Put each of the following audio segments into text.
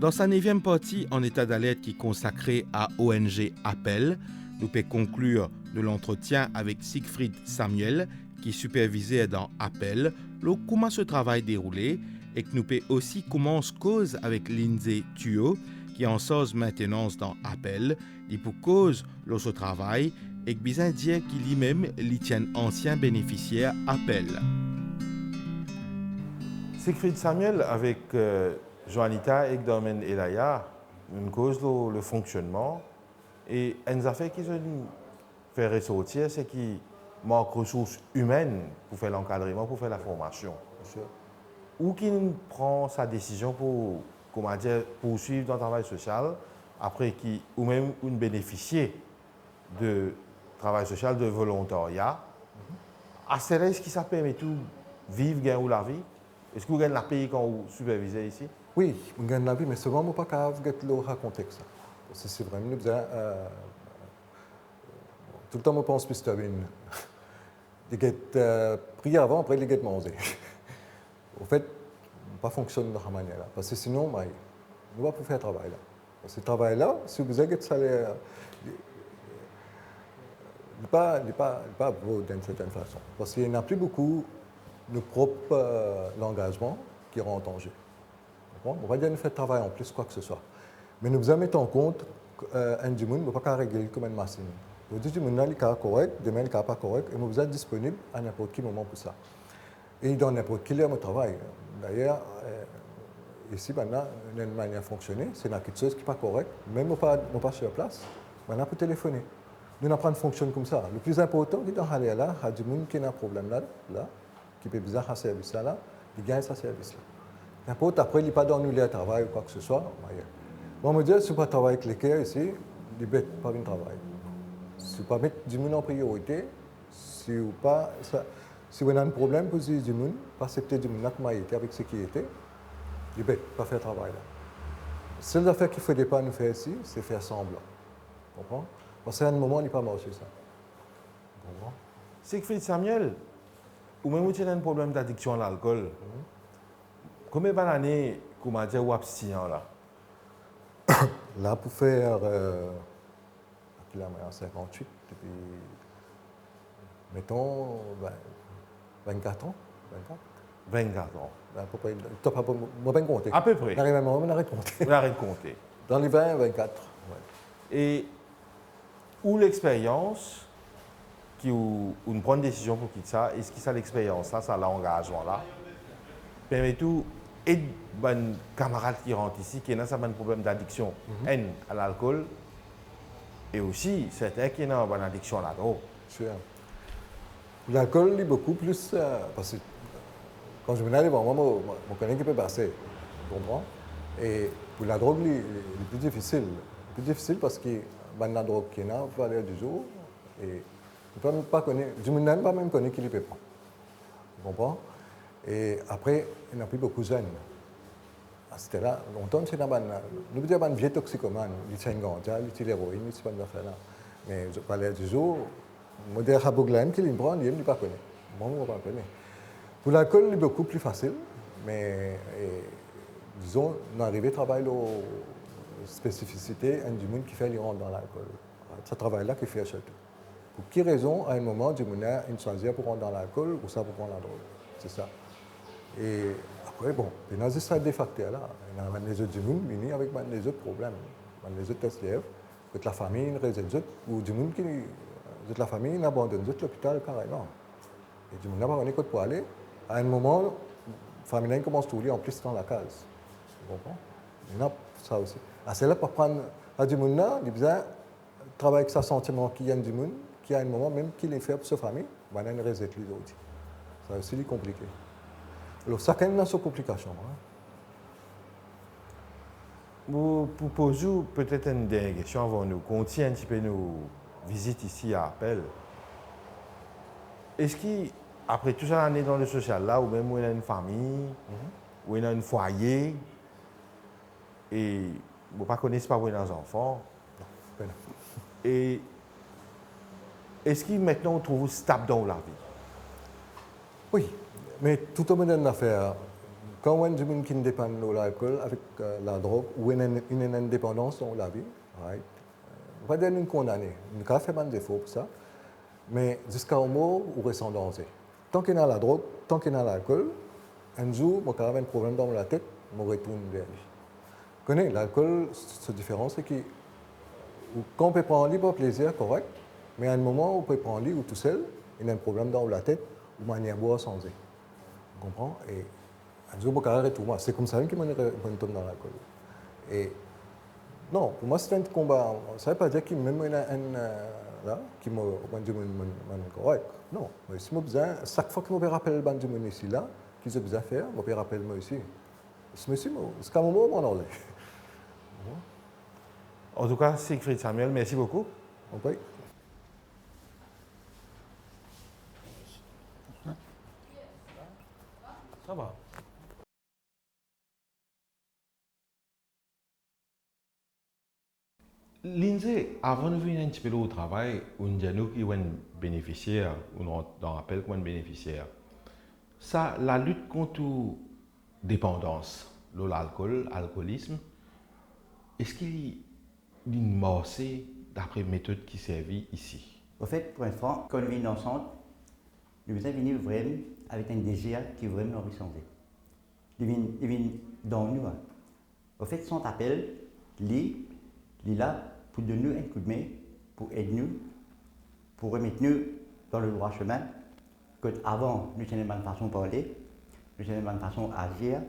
Dans sa 9e partie en état d'alerte qui est consacrée à ONG Appel, nous pouvons conclure de l'entretien avec Siegfried Samuel, qui supervisait dans Appel, comment ce travail déroulé et que nous pouvons aussi commence cause avec Lindsay Thuot, qui est en source maintenance dans Appel, dit pour cause ce travail et que bien dire qu'il lui-même lui tient ancien bénéficiaire Appel. Siegfried Samuel avec Joanita et Dormen Elaya, une cause le fonctionnement et une affaire qui se fait ressortir, c'est qu'il manque ressources humaines pour faire l'encadrement, pour faire la formation. Ou qui prend sa décision pour poursuivre dans le travail social, après qui, ou même une bénéficier de travail social, de volontariat. À ce là, est-ce que ça permet tout vivre, gagner la vie? Est-ce que vous gagnez la pays quand vous supervisez ici? Oui, vous gagnez la vie, mais souvent, je ne peux pas le raconter que ça. Parce que c'est vraiment besoin. Tout le temps, je pense que c'est une. Les prier avant, après les get manger. Au fait, pas fonctionne de cette manière-là. Parce que sinon, nous ne pouvons pas faire ce travail-là. Ce travail-là, si vous avez un salaire, il n'est pas beau d'une certaine façon. Parce qu'il n'y a plus beaucoup de propre l'engagement qui rentre en jeu. On va dire faire travail en plus, quoi que ce soit. Mais nous devons mettre en compte qu'un monde ne peut pas régler comme une machine. Aujourd'hui, le monde est correct, demain, il n'est pas correct, et nous sommes disponibles à n'importe quel moment pour ça. Et dans n'importe quel heure de travail. D'ailleurs, ici, maintenant, il y a une manière de fonctionner, c'est quelque chose qui n'est pas correct, même pas sur place, maintenant, pour téléphoner. Nous apprenons à fonctionner comme ça. Le plus important, c'est dans aller là, il y a du monde qui a un problème là, qui peut besoin de ce service-là, il gagne ce service-là. N'importe après, il n'est pas dans le travail ou quoi que ce soit. Moi, je me dis, si vous ne travaillez avec les cœurs ici, il n'est pas bien travail. Si vous ne mettez pas du monde en priorité, si vous avez un problème pour du monde, pas accepter du monde avec ce qui était, il ne pas faire le travail là. La seule affaire qu'il ne faut pas nous faire ici, c'est faire semblant. Vous comprenez? Parce qu'à un moment, il n'est pas marché ça. Vous comprenez? Siegfried Samuel, ou même vous avez un problème d'addiction à l'alcool, combien d'années vous avez abstinent là? Là, pour faire. Il a 58, depuis. Mettons. 24 ans. 24 ans. À peu près. Moi, bien compter. À peu près. On arrive à un moment, on arrête de compter. On arrête de compter. Dans les 20, 24. Ouais. Et où l'expérience, qui ou une bonne décision pour quitter ça, est-ce que ça l'expérience là, ça l'engagement là, permet tout et ben camarades qui rentrent ici, qui ont un problème d'addiction à l'alcool, et aussi certains qui ont une addiction à la drogue. Sûr. L'alcool est beaucoup plus parce que quand je me dis moi, je connais qui peut passer, tu comprends? Et pour la drogue, c'est plus difficile. C'est plus difficile parce que la drogue qui est là, il faut aller du jour. Et je ne peux pas connaître, je ne peux pas même connaître qui ne peut pas. Tu comprends? Et après, il n'y a plus beaucoup de jeunes. C'était là, longtemps, c'est nous pouvons dire un vieux toxicomane, il tient un ganja, il tient l'héroïne, il tient pas de là. Mais je parlais du jour, je dis à Bouglaim qu'il me prend, il ne pas connaît. Moi, je ne pas connaît. Pour l'alcool, c'est beaucoup plus facile, mais disons, on arrive à travailler la spécificité du monde qui fait l'Iran dans l'alcool. Ce travail-là qui fait surtout. Pour quelle raison, à un moment, du monde a une choisir pour rentrer dans l'alcool ou ça pour prendre la drogue? C'est ça. Et après, bon, il y a des facteurs là. Il y a des autres monde venus avec des autres problèmes. Les autres tests lièvres, que la famille réserve ou du monde qui la famille abandonne l'hôpital carrément. Et du monde n'a pas connu pour aller. À un moment, la famille commence à rouler en plus dans la case. Vous comprenez? Il y a ça aussi. C'est là pour prendre à du monde là, il besoin travailler avec sa sentiment qui y a du monde, qui à un moment même qu'il est fait pour sa famille, il y a une réserve lui aussi. Ça aussi c'est compliqué. Alors, chacun a ses complications. Pour poser peut-être une dernière question avant nous continuer un petit peu nos visites ici à Appel. Est-ce qu'après toute l'année dans le social là, ou même où il y a une famille, où il y a un foyer, et vous ne connaissez pas où il y a des enfants, et est-ce que maintenant on trouve stable dans la vie? Oui, mais tout au monde a une affaire. quand on a des gens qui dépendent de l'alcool avec la drogue ou une indépendance dans la vie, right? On va dire une condamnée, une cas fait un défaut pour ça, mais jusqu'à mort ou reste en danger. Tant qu'il y a la drogue, tant qu'il y a l'alcool, un jour, moi, quand un problème dans la tête, je retourne vers lui. Vous connaissez, l'alcool, cette différence, c'est que quand on peut prendre lui pour plaisir, correct, mais à un moment, on peut prendre lui ou tout seul, il y a un problème dans la tête, ou manière boire sans Vous comprenez? Et un jour, je vais tout moi. C'est comme ça que je tombe dans l'alcool. Et non, pour moi, c'est un combat. Ça ne veut pas dire qu'il même là, qui m'a correct. Non, mais si moi besoin, chaque fois que je me rappelle le bandit ici là, qu'ils ont besoin de faire, je me rappelle moi ici. Ce monsieur, c'est comme un moment, mon ordre. En tout cas, Siegfried Samuel, merci beaucoup. Okay. Ça va. Lindsay, avant de venir un petit peu au travail, on dit nous qui sommes bénéficiaires, ou on rappelle qu'on est bénéficiaire. Ça, la lutte contre la dépendance, l'alcool, l'alcoolisme, est-ce qu'il y a une morcée d'après méthode qui servit ici? Au fait, pour l'instant, quand on vit ensemble, nous sommes venus vraiment avec un désir qui est vraiment horizontal. Ils viennent dans nous. Au fait, son appel, il est là pour donner nous un coup de main, pour aider nous, pour remettre nous dans le droit chemin. Avant, nous avions une bonne façon de parler, nous avions une bonne façon d'agir,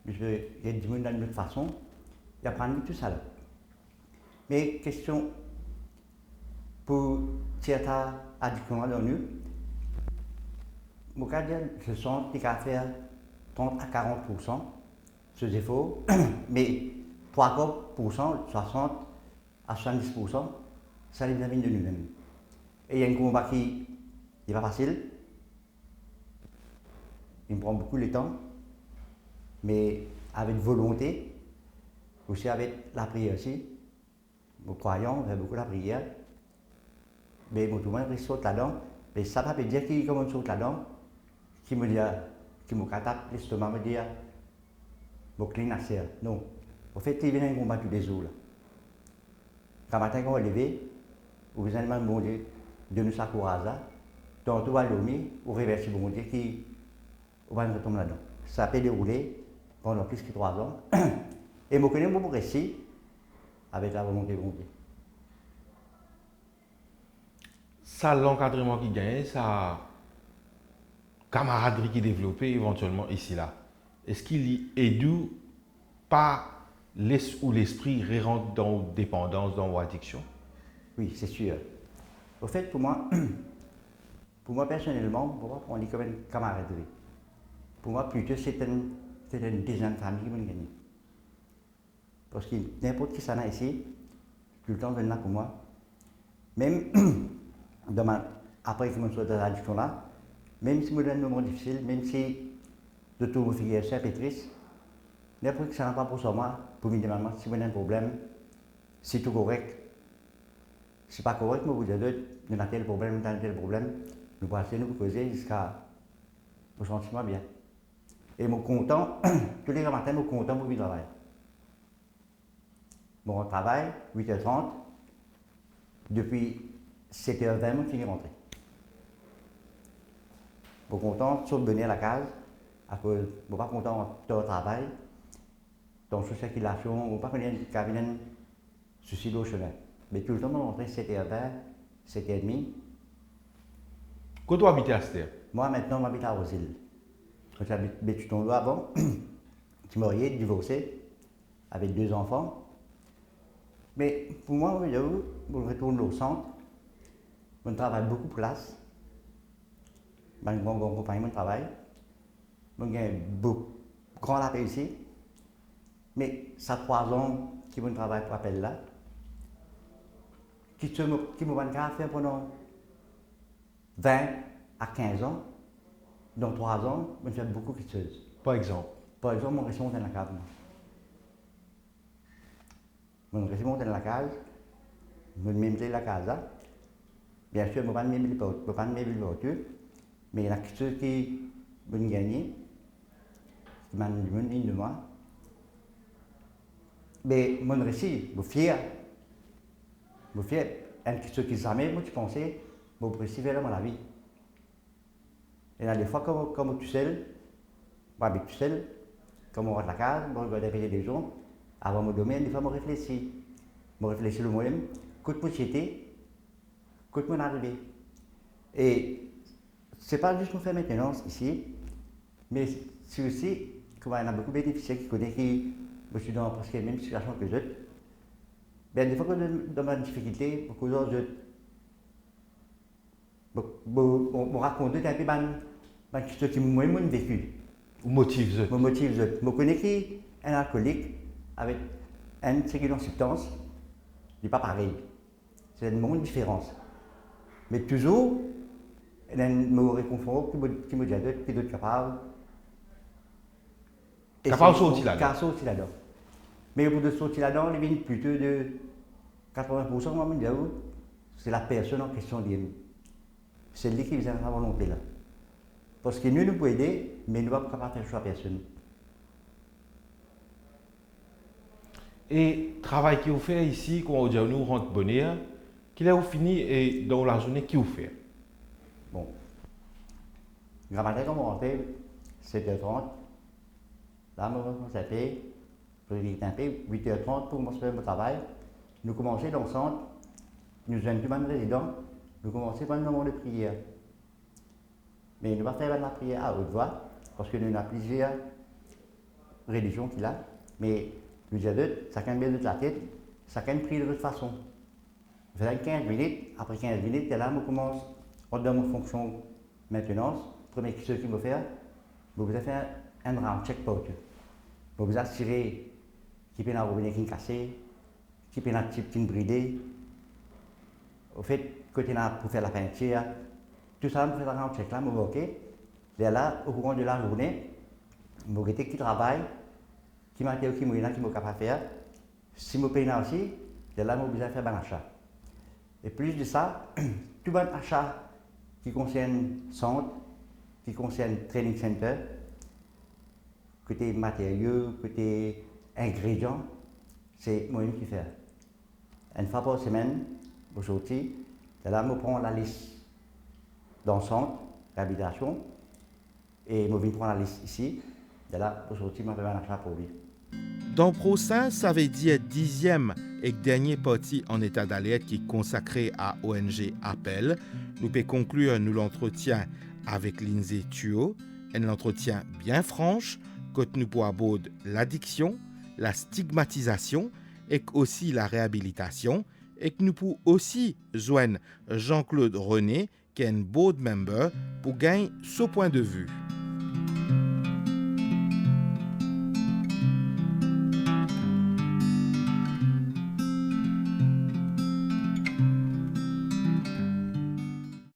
nous avions une autre façon, et apprendre tout ça là. Mais question pour cette addiction dans nous, je sens qu'il y a faire 30 à 40% ce défaut, mais 3%, 60 à 70%, ça les vient de nous-mêmes. Et il y a un combat qui n'est pas facile, il me prend beaucoup de temps, mais avec volonté, aussi avec la prière aussi. Nous croyons, on fait beaucoup la prière, mais tout le monde saute là-dedans, mais ça ne veut pas dire qu'il comme on saute là-dedans, qui me dit, qui me tape l'estomac, me dit, mon clin à serre. Non. En fait, il vient un combat tous les jours. Quand matin, quand on va lever, vous allez demander bon Dieu de nous courage là, donc on va dormir, ou reverser bon Dieu qui va nous retomber là-dedans. Ça peut dérouler pendant plus que 3 ans. Et je connais beaucoup récit avec la volonté de bon Dieu. Ça, l'encadrement qui gagne, ça, camaraderie qui est développée éventuellement ici là. Est-ce qu'il aide pas l'esprit rentre dans la dépendance, dans l'addiction? Oui, c'est sûr. Au fait, pour moi personnellement, pour moi, on est comme une camaraderie. Pour moi, plutôt, c'est une deuxième famille qui m'a gagné. Parce que n'importe qui s'en a ici, tout le temps, vient là pour moi. Même après que je me sois dans l'addiction là, même si je me donne un moment difficile, même si je trouve figure Saint-Pétrice, n'importe qui s'en a pas pour ça, moi, pour me demander si j'ai un problème, c'est tout correct. Si ce n'est pas correct, je vous dis, nous avons tel problème, nous pouvons essayer de nous causer jusqu'à me sentir bien. Et je suis content, tous les matins, je suis content pour le travail. Bon, on travaille, 8h30, depuis 7h20, je finis rentrer. Je suis content, sauf de venir à la case, à cause, je ne suis pas content de travail, dans toute circulation, je ne suis pas content de cabinet, souci au chemin. Mais tout le temps, je rentre 7h20, 7h30. Quand tu habites à Stère? Moi, maintenant, j'habite à Rosil. J'habite ton doigt avant, je suis marié, divorcé, avec 2 enfants. Mais pour moi, je retourne au centre. Je travaille beaucoup de place. Je suis grand compagnie de travail. Je gagne beaucoup grand la paix ici. Mais ça 3 ans que je travaille pour appel là. Qui me va faire pendant 20 à 15 ans. Dans 3 ans, je fais beaucoup de choses. Par exemple? Par exemple, je reste monté dans la cave. Je reste monté dans la case. Je me mets la case là. Bien sûr, je ne peux pas me mettre le voiture. Mais il y a quelque chose qui me gagne. qui m'a dit de moi. Mais mon récit, je suis fier. Je suis fier. Et ce qui jamais, moi, tu pensais, je réussis vers la vie. Et là, des fois, comme tu sais, moi, tu sais, comme on rentre à la case, on regarde les gens, avant mon domaine, des fois, je réfléchis. Je réfléchis le moi-même, côté société, côté mon arrivée. Et ce n'est pas juste pour faire maintenance ici, mais c'est aussi, comme il y a beaucoup de bénéficiaires qui connaissent, qui je suis dans presque la même situation que eux. Ben, des fois, quand dans ma difficulté, beaucoup d'autres, je raconte un peu ce qui m'a vécu. Ou motive. Me motive. Je connais qui un alcoolique avec une certaine substance, n'est pas pareil. C'est une grande différence. Mais toujours, il y a un réconfort qui me dit qui est capable. Capable de sortir là-dedans. Capable de sortir là-dedans. Mais pour de sortir là-dedans, il vient plutôt de 80%, moi, je c'est la personne en question. C'est lui qui vient à la volonté là. Parce que nous pouvons aider, mais nous ne pouvons pas faire le choix à personne. Et le travail que vous faites ici, quand nous rentre bonheur, qu'il est fini et dans la journée, qui vous fait? Bon. Le matin, quand on rentre, 7h30, là, on s'est fait, je vais un peu, 8h30 pour commencer mon travail. Nous commençons dans le centre, nous sommes tous les résidents, nous commençons par le moment de prière. Mais nous ne pouvons pas faire la prière à haute voix, parce que nous avons plusieurs religions qu'il a, mais nous disons, chacun met de la tête, chacun prie de toute façon. Je fais 15 minutes, après 15 minutes, et là, je commence, dans mon fonction maintenance, premier chose qu'il me fait, je vais faire un round check pour tout. Je vais vous assurer qu'il y a un robinet qui est cassé, qu'il y a un type qui est bridé. Au fait, quand il y a pour faire la peinture, tout ça, je fais un round check là, je vais OK. Et là, au courant de la journée, je vais regarder qui travaille, qui m'a dit, qui m'a capable de faire. Si je paye là aussi, et là, je vais faire un achat. Et plus de ça, tout bon achat qui concerne centre, qui concerne training center, côté matériaux, côté ingrédients, c'est moi qui fais. Une fois par semaine, aujourd'hui, là, je prends la liste dans le centre d'habitation et je viens prendre la liste ici. Et là, aujourd'hui, je fais un achat pour lui. Dans le procès, ça veut dire 10e et dernier partie en état d'alerte qui est consacré à ONG Appel. Nous pouvons conclure l'entretien avec Lindsay Thuot, un entretien bien franche, que nous pouvons aborder l'addiction, la stigmatisation et aussi la réhabilitation, et que nous pouvons aussi joindre Jean-Claude René, qui est un board member, pour gagner ce point de vue.